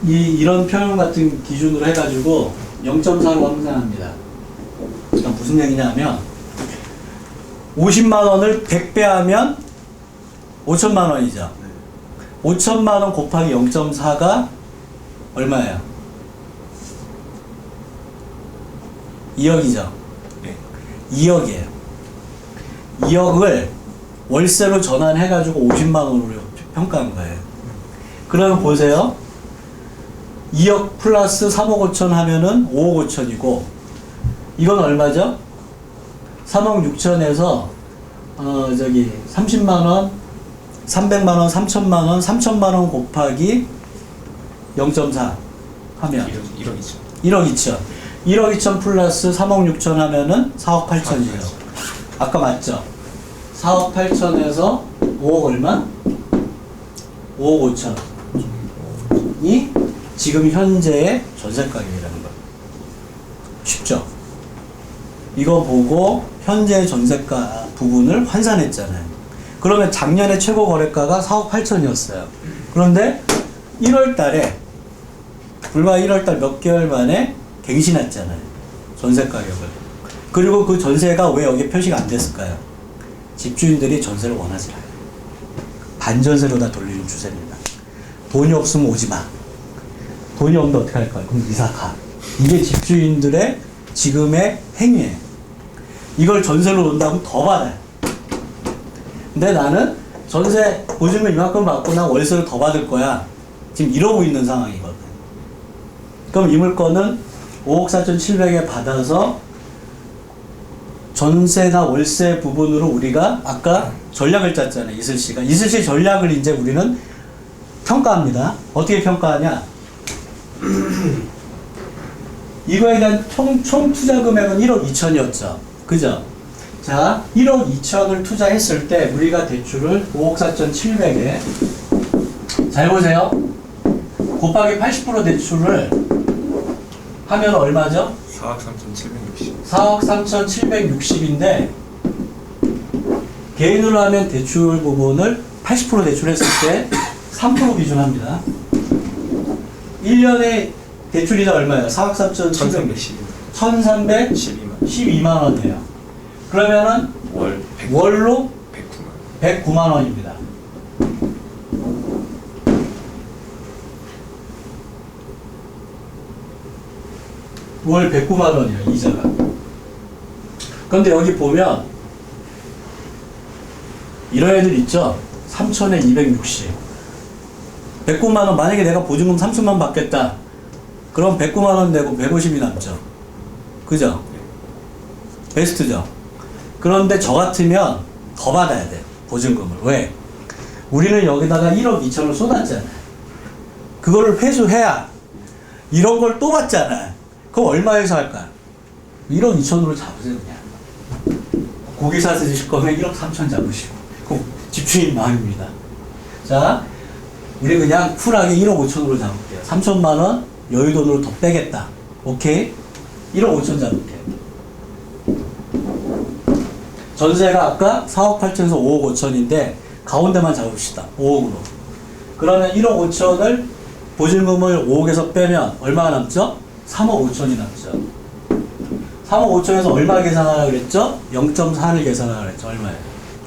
이런 표현 같은 기준으로 해가지고 0.4로 환산합니다. 그러니까 무슨 얘기냐면 50만 원을 100배 하면 5천만 원이죠. 5천만 원 곱하기 0.4가 얼마예요? 2억이죠. 네. 2억이에요. 2억을 월세로 전환해가지고 50만 원으로 평가한 거예요. 그러면 보세요. 2억 플러스 3억 5천 하면은 5억 5천이고, 이건 얼마죠? 3억 6천에서, 30만 원, 300만 원, 3천만 원, 3천만 원 곱하기 0.4 하면 1억 2천. 1억 2천. 1억 2천 플러스 3억 6천 하면은 4억 8천이에요. 아까 맞죠? 4억 8천에서 5억 얼마? 5억 5천이 지금 현재의 전세 가격이라는 거예요. 쉽죠? 이거 보고 현재 전세가 부분을 환산했잖아요. 그러면 작년에 최고 거래가가 4억 8천이었어요. 그런데 1월 달에, 불과 1월 달 몇 개월 만에 갱신했잖아요. 전세 가격을. 그리고 그 전세가 왜 여기 표시가 안 됐을까요? 집주인들이 전세를 원하지 않아요. 반전세로 다 돌리는 추세입니다. 돈이 없으면 오지 마. 돈이 없는데 어떻게 할 거야? 그럼 이사 가. 이게 집주인들의 지금의 행위예요. 이걸 전세로 놓는다면 더 받아요. 근데 나는 전세 보증금 이만큼 받고 나 월세를 더 받을 거야. 지금 이러고 있는 상황이거든. 그럼 이 물건은 5억 4,700에 받아서 전세나 월세 부분으로 우리가 아까 전략을 짰잖아요. 이슬씨가. 이슬씨 전략을 이제 우리는 평가합니다. 어떻게 평가하냐? 이거에 대한 총 투자 금액은 1억 2천이었죠. 그죠? 자, 1억 2천을 투자했을 때 우리가 대출을 5억 4,700에, 잘 보세요. 곱하기 80% 대출을 하면 얼마죠? 4억 3,760. 4억 3,760인데 개인으로 하면 대출 부분을 80% 대출했을 때 3% 기준합니다. 1년에 대출이자 얼마예요? 4억 3,712만 1,312만 원이에요. 그러면은 월로 109만 원입니다. 월 109만 원이에요, 이자가. 그런데 여기 보면 이런 애들 있죠? 3천에 260. 109만 원, 만약에 내가 보증금 3천만 받겠다. 그럼 109만 원 내고 150이 남죠. 그죠? 베스트죠? 그런데 저 같으면 더 받아야 돼, 보증금을. 왜? 우리는 여기다가 1억 2천을 쏟았잖아. 그거를 회수해야 이런 걸 또 받잖아. 그럼 얼마에서 할까? 1억 2천으로 잡으세요, 그냥. 고기 사드실 거면 1억 3천 잡으시고. 그럼 집주인 마음입니다. 자, 우리 그냥 쿨하게 1억 5천으로 잡을게요. 3천만 원 여유돈으로 더 빼겠다. 오케이? 1억 5천 잡을게요. 전세가 아까 4억 8천에서 5억 5천인데 가운데만 잡읍시다. 5억으로. 그러면 1억 5천을 보증금을 5억에서 빼면 얼마가 남죠? 3억 5천이 남죠. 3억 5천에서 얼마 계산하라 그랬죠? 0.4를 계산하라 그랬죠. 얼마예요?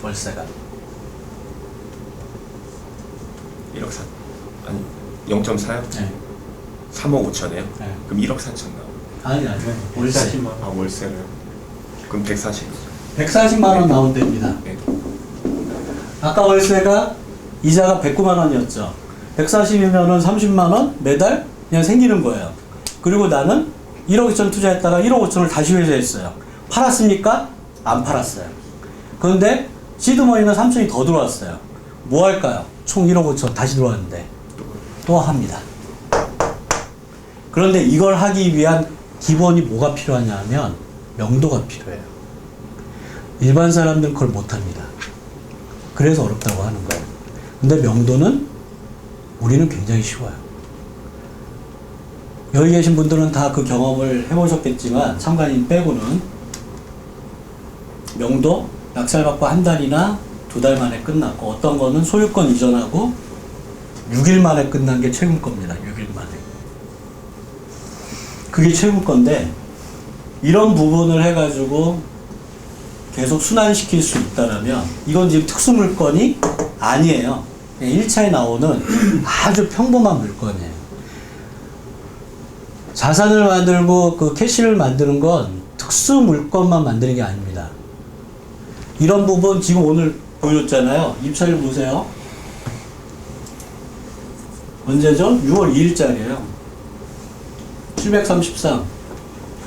월세가. 1억 4, 아니 0.4요? 네. 3억 5천이에요? 네. 그럼 1억 4천 나와요. 아니, 월세. 아, 월세를. 그럼 140이죠. 140만 원 나온답니다. 네. 아까 월세가 이자가 109만 원이었죠. 140이면은 30만 원 매달 그냥 생기는 거예요. 그리고 나는 1억 2천 투자했다가 1억 5천을 다시 회수했어요. 팔았습니까? 안 팔았어요. 그런데 시드머니는 3천이 더 들어왔어요. 뭐 할까요? 총 1억 5천 다시 들어왔는데 또 합니다. 그런데 이걸 하기 위한 기본이 뭐가 필요하냐 하면 명도가 필요해요. 일반 사람들은 그걸 못합니다. 그래서 어렵다고 하는 거예요. 근데 명도는 우리는 굉장히 쉬워요. 여기 계신 분들은 다 그 경험을 해보셨겠지만 참관인 빼고는 명도 낙찰받고 한 달이나 두 달 만에 끝났고 어떤 거는 소유권 이전하고 6일 만에 끝난 게 최근 겁니다. 6일 만에. 그게 최근 건데 이런 부분을 해가지고 계속 순환시킬 수 있다라면 이건 지금 특수 물건이 아니에요. 1차에 나오는 아주 평범한 물건이에요. 자산을 만들고 그 캐시를 만드는 건 특수 물건만 만드는 게 아닙니다. 이런 부분 지금 오늘 보여줬잖아요. 입찰을 보세요. 언제죠? 6월 2일자리에요. 733.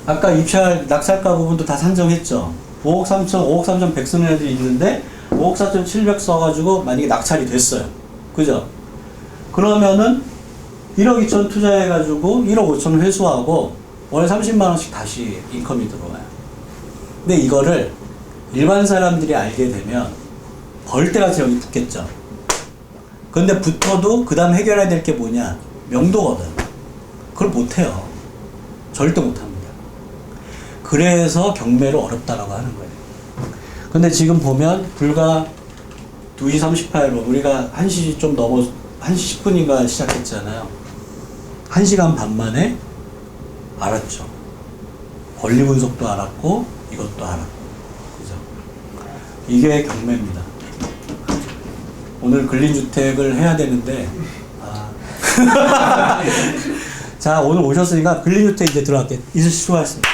아까 입찰 낙찰가 부분도 다 산정했죠. 5억 3천, 5억 3천 100 쓰는 애들이 있는데 5억 4천 700 써가지고 만약에 낙찰이 됐어요. 그죠? 그러면은 1억 2천 투자해가지고 1억 5천 회수하고 월 30만원씩 다시 인컴이 들어와요. 근데 이거를 일반 사람들이 알게 되면 벌떼같이 여기 붙겠죠. 근데 붙어도 그 다음 해결해야 될 게 뭐냐? 명도거든. 그걸 못해요. 절대 못합니다. 그래서 경매를 어렵다라고 하는 거예요. 근데 지금 보면 불과 2시 38분, 우리가 1시 좀 넘어, 1시 10분인가 시작했잖아요. 1시간 반 만에 알았죠. 권리 분석도 알았고, 이것도 알았고. 그죠? 이게 경매입니다. 오늘 근린주택을 해야 되는데, 자, 오늘 오셨으니까 근린주택 이제 들어갈게요. 이슬 씨 수고하셨습니다.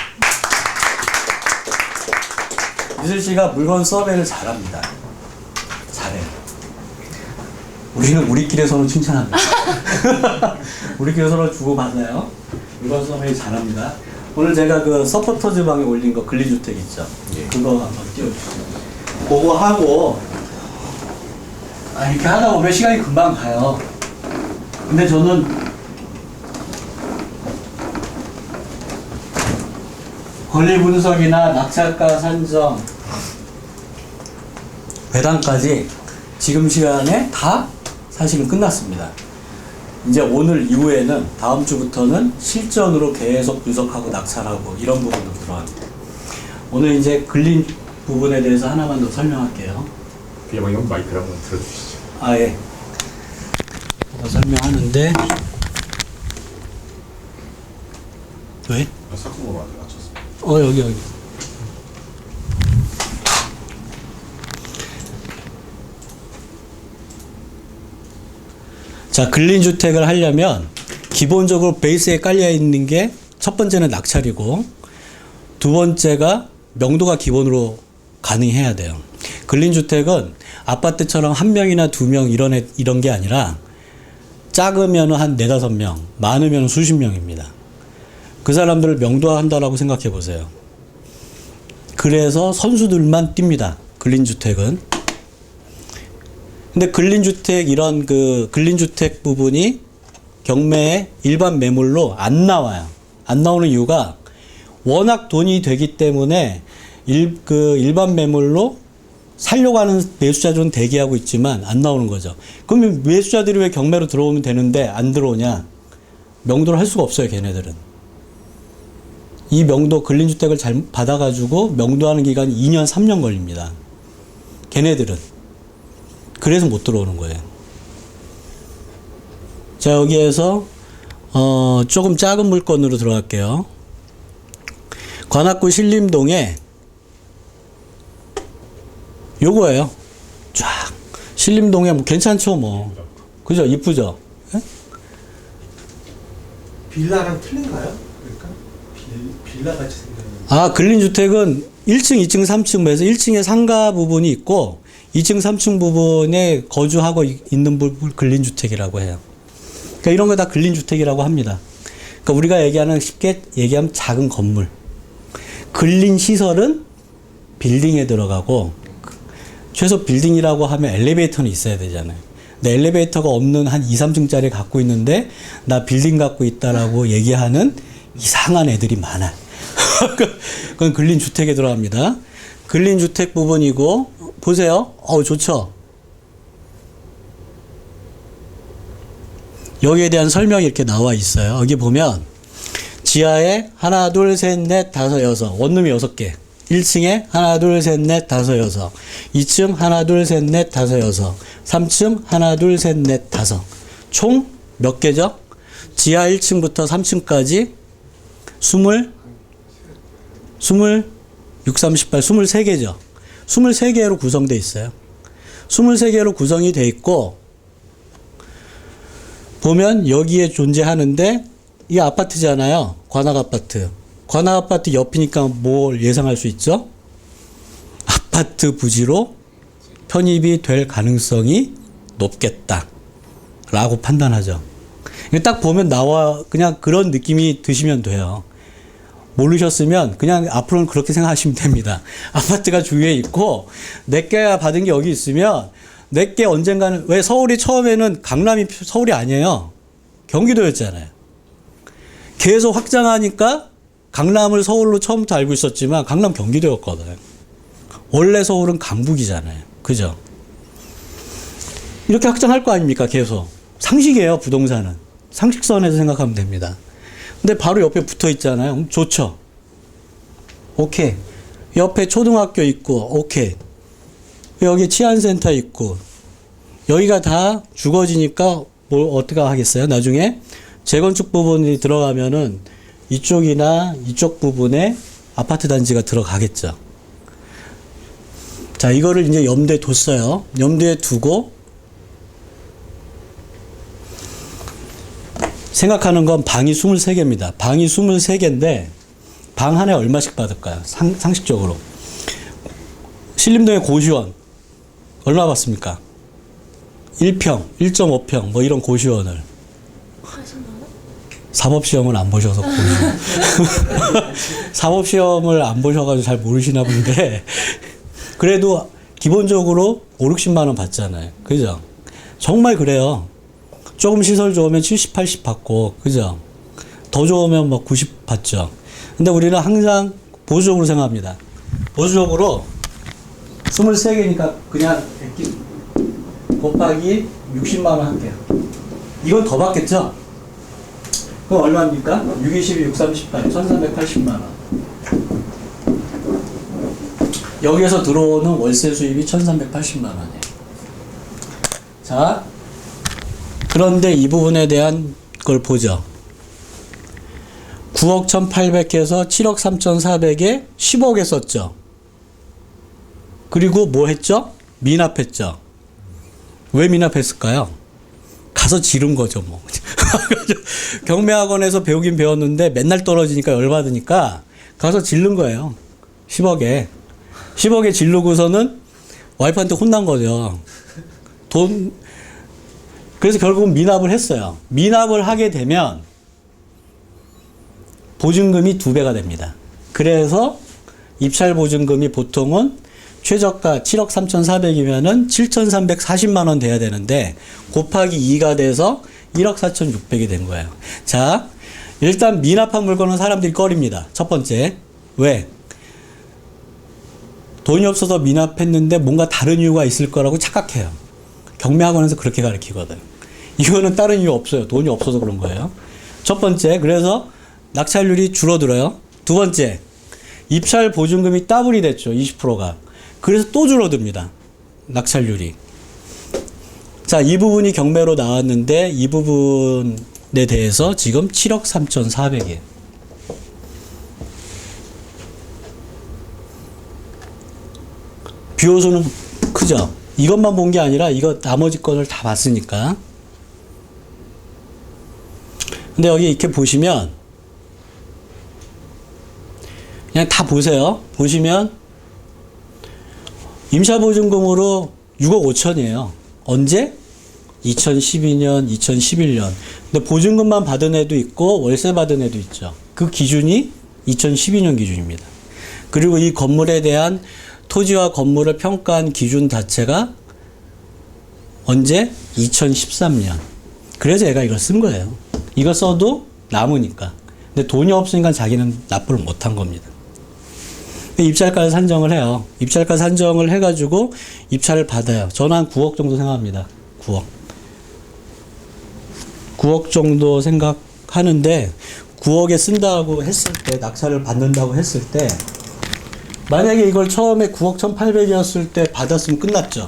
이슬 씨가 물건 서베이를 잘합니다. 잘해요. 우리는 우리끼리 서로 칭찬합니다. 우리끼리 서로 주고받아요. 물건 서베이 잘합니다. 오늘 제가 그 서포터즈 방에 올린 거 근린주택 있죠? 예. 그거 한번 띄워주세요. 그거 하고, 이렇게 하다 보면 시간이 금방 가요. 근데 저는 권리 분석이나 낙찰가 산정, 배당까지 지금 시간에 다 사실은 끝났습니다. 이제 오늘 이후에는 다음 주부터는 실전으로 계속 분석하고 낙찰하고 이런 부분도 들어갑니다. 오늘 이제 근린 부분에 대해서 하나만 더 설명할게요. 비영형 마이크를 한번 들어주시죠. 예. 설명하는데 왜? 삭스가 맞췄어. 여기. 자, 근린주택을 하려면 기본적으로 베이스에 깔려 있는 게 첫 번째는 낙찰이고 두 번째가 명도가 기본으로 가능해야 돼요. 근린주택은 아파트처럼 한 명이나 두 명 이런 게 아니라 작으면 한 4, 5명, 많으면 수십 명입니다. 그 사람들을 명도화한다라고 생각해 보세요. 그래서 선수들만 뜁니다. 근린주택은. 근데 근린주택 이런 그 근린주택 부분이 경매에 일반 매물로 안 나와요. 안 나오는 이유가 워낙 돈이 되기 때문에 일반 매물로 살려고 하는 매수자들은 대기하고 있지만 안 나오는 거죠. 그러면 매수자들이 왜 경매로 들어오면 되는데 안 들어오냐? 명도를 할 수가 없어요, 걔네들은. 이 명도 근린주택을 잘 받아가지고 명도하는 기간이 2년, 3년 걸립니다. 걔네들은. 그래서 못 들어오는 거예요. 자, 여기에서 조금 작은 물건으로 들어갈게요. 관악구 신림동에 요거예요. 쫙. 신림동에 뭐 괜찮죠, 뭐. 그죠? 이쁘죠? 예? 빌라랑 틀린가요? 그러니까 빌라 같이 생겼는. 근린주택은 1층, 2층, 3층 해서 1층에 상가 부분이 있고 2층, 3층 부분에 거주하고 있는 부분 근린주택이라고 해요. 그러니까 이런 거 다 근린주택이라고 합니다. 그러니까 우리가 얘기하는 쉽게 얘기하면 작은 건물. 근린시설은 빌딩에 들어가고 최소 빌딩이라고 하면 엘리베이터는 있어야 되잖아요. 근데 엘리베이터가 없는 한 2, 3층짜리 갖고 있는데 나 빌딩 갖고 있다라고 얘기하는 이상한 애들이 많아요. 그건 근린주택에 들어갑니다. 근린주택 부분이고 보세요. 좋죠. 여기에 대한 설명이 이렇게 나와 있어요. 여기 보면 지하에 하나, 둘, 셋, 넷, 다섯, 여섯. 원룸이 6개. 1층에 하나, 둘, 셋, 넷, 다섯, 여섯. 2층 하나, 둘, 셋, 넷, 다섯, 여섯. 3층 하나, 둘, 셋, 넷, 다섯. 총 몇 개죠? 지하 1층부터 3층까지 23개죠. 23개로 구성되어 있어요. 23개로 구성이 되어 있고, 보면 여기에 존재하는데, 이 아파트잖아요. 관악 아파트. 관악 아파트 옆이니까 뭘 예상할 수 있죠? 아파트 부지로 편입이 될 가능성이 높겠다. 라고 판단하죠. 딱 보면 그냥 그런 느낌이 드시면 돼요. 모르셨으면 그냥 앞으로는 그렇게 생각하시면 됩니다. 아파트가 주위에 있고, 내게 받은 게 여기 있으면, 내게 언젠가는, 왜 서울이 처음에는 강남이 서울이 아니에요. 경기도였잖아요. 계속 확장하니까 강남을 서울로 처음부터 알고 있었지만 강남 경기도였거든. 원래 서울은 강북이잖아요. 그죠? 이렇게 확장할 거 아닙니까? 계속. 상식이에요, 부동산은. 상식선에서 생각하면 됩니다. 근데 바로 옆에 붙어 있잖아요. 좋죠? 오케이. 옆에 초등학교 있고, 오케이. 여기 치안센터 있고, 여기가 다 죽어지니까 뭘 어떻게 하겠어요? 나중에 재건축 부분이 들어가면은 이쪽이나 이쪽 부분에 아파트 단지가 들어가겠죠. 자, 이거를 이제 염두에 뒀어요. 염두에 두고 생각하는 건 방이 23개입니다. 방이 23개인데 방 하나에 얼마씩 받을까요? 상식적으로. 신림동의 고시원 얼마 받습니까? 1평, 1.5평 뭐 이런 고시원을. 40만원? 사법시험을 안 보셔서 고시원. 사법시험을 안 보셔가지고 잘 모르시나 본데 그래도 기본적으로 5, 60만 원 받잖아요. 그죠? 정말 그래요. 조금 시설 좋으면 70, 80 받고, 그죠? 더 좋으면 막 90 받죠. 근데 우리는 항상 보수적으로 생각합니다. 보수적으로 23개니까 그냥 곱하기 60만 원 할게요. 이건 더 받겠죠? 그럼 얼마입니까? 6, 22, 6, 38, 1380만 원. 여기에서 들어오는 월세 수입이 1380만 원이에요. 자, 그런데 이 부분에 대한 걸 보죠. 9억 1800에서 7억 3400에 10억에 썼죠. 그리고 뭐 했죠? 미납했죠. 왜 미납했을까요? 가서 지른 거죠, 뭐. 경매학원에서 배우긴 배웠는데 맨날 떨어지니까 열받으니까 가서 지른 거예요. 10억에. 10억에 지르고서는 와이프한테 혼난 거죠. 그래서 결국은 미납을 했어요. 미납을 하게 되면 보증금이 2배가 됩니다. 그래서 입찰 보증금이 보통은 최저가 7억 3,400이면은 7,340만 원 돼야 되는데 곱하기 2가 돼서 1억 4,600이 된 거예요. 자, 일단 미납한 물건은 사람들이 꺼립니다. 첫 번째. 왜? 돈이 없어서 미납했는데 뭔가 다른 이유가 있을 거라고 착각해요. 경매학원에서 그렇게 가르치거든. 이거는 다른 이유 없어요. 돈이 없어서 그런 거예요. 첫 번째, 그래서 낙찰률이 줄어들어요. 두 번째, 입찰 보증금이 더블이 됐죠. 20%가. 그래서 또 줄어듭니다. 낙찰률이. 자, 이 부분이 경매로 나왔는데 이 부분에 대해서 지금 7억 3,400이에요. 비호수는 크죠. 이것만 본 게 아니라 이거 나머지 건을 다 봤으니까. 근데 여기 이렇게 보시면 그냥 다 보세요. 보시면 임차보증금으로 6억 5천이에요. 언제? 2012년, 2011년. 근데 보증금만 받은 애도 있고 월세 받은 애도 있죠. 그 기준이 2012년 기준입니다. 그리고 이 건물에 대한 토지와 건물을 평가한 기준 자체가 언제? 2013년. 그래서 얘가 이걸 쓴 거예요. 이거 써도 남으니까. 근데 돈이 없으니까 자기는 납부를 못한 겁니다. 입찰가를 산정을 해요. 입찰가 산정을 해가지고 입찰을 받아요. 저는 한 9억 정도 생각합니다. 9억. 9억 정도 생각하는데 9억에 쓴다고 했을 때, 낙찰을 받는다고 했을 때 만약에 이걸 처음에 9억 1800이었을 때 받았으면 끝났죠.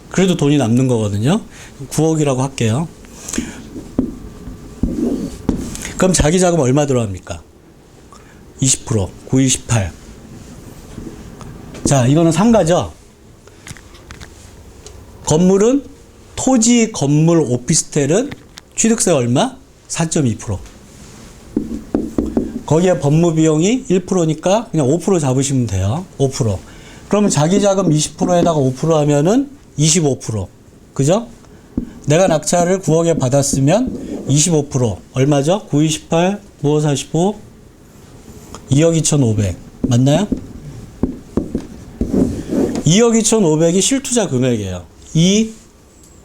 그래도 돈이 남는 거거든요. 9억이라고 할게요. 그럼 자기 자금 얼마 들어갑니까? 20%, 9, 28. 자, 이거는 상가죠? 건물은, 토지, 건물, 오피스텔은 취득세 얼마? 4.2%. 거기에 법무 비용이 1%니까 그냥 5% 잡으시면 돼요. 5%. 그러면 자기 자금 20%에다가 5% 하면은 25%. 그죠? 내가 낙찰을 9억에 받았으면 25%. 얼마죠? 9, 28, 5, 45, 2억 2,500. 맞나요? 2억 2,500이 실투자 금액이에요. 이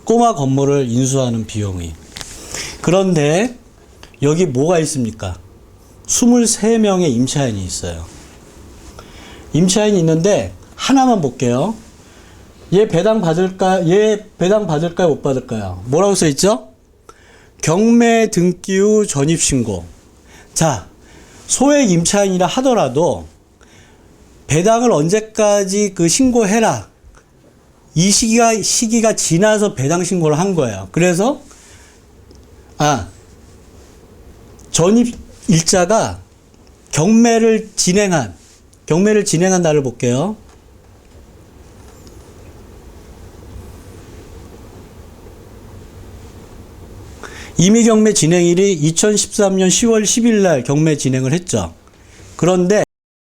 꼬마 건물을 인수하는 비용이. 그런데 여기 뭐가 있습니까? 23명의 임차인이 있어요. 임차인이 있는데 하나만 볼게요. 얘 배당 받을까? 얘 배당 받을까요? 못 받을까요? 뭐라고 써 있죠? 경매 등기 후 전입신고. 자, 소액 임차인이라 하더라도 배당을 언제까지 그 신고해라. 이 시기가 지나서 배당 신고를 한 거예요. 그래서 전입 일자가 경매를 진행한 날을 볼게요. 임의 경매 진행일이 2013년 10월 10일 날 경매 진행을 했죠. 그런데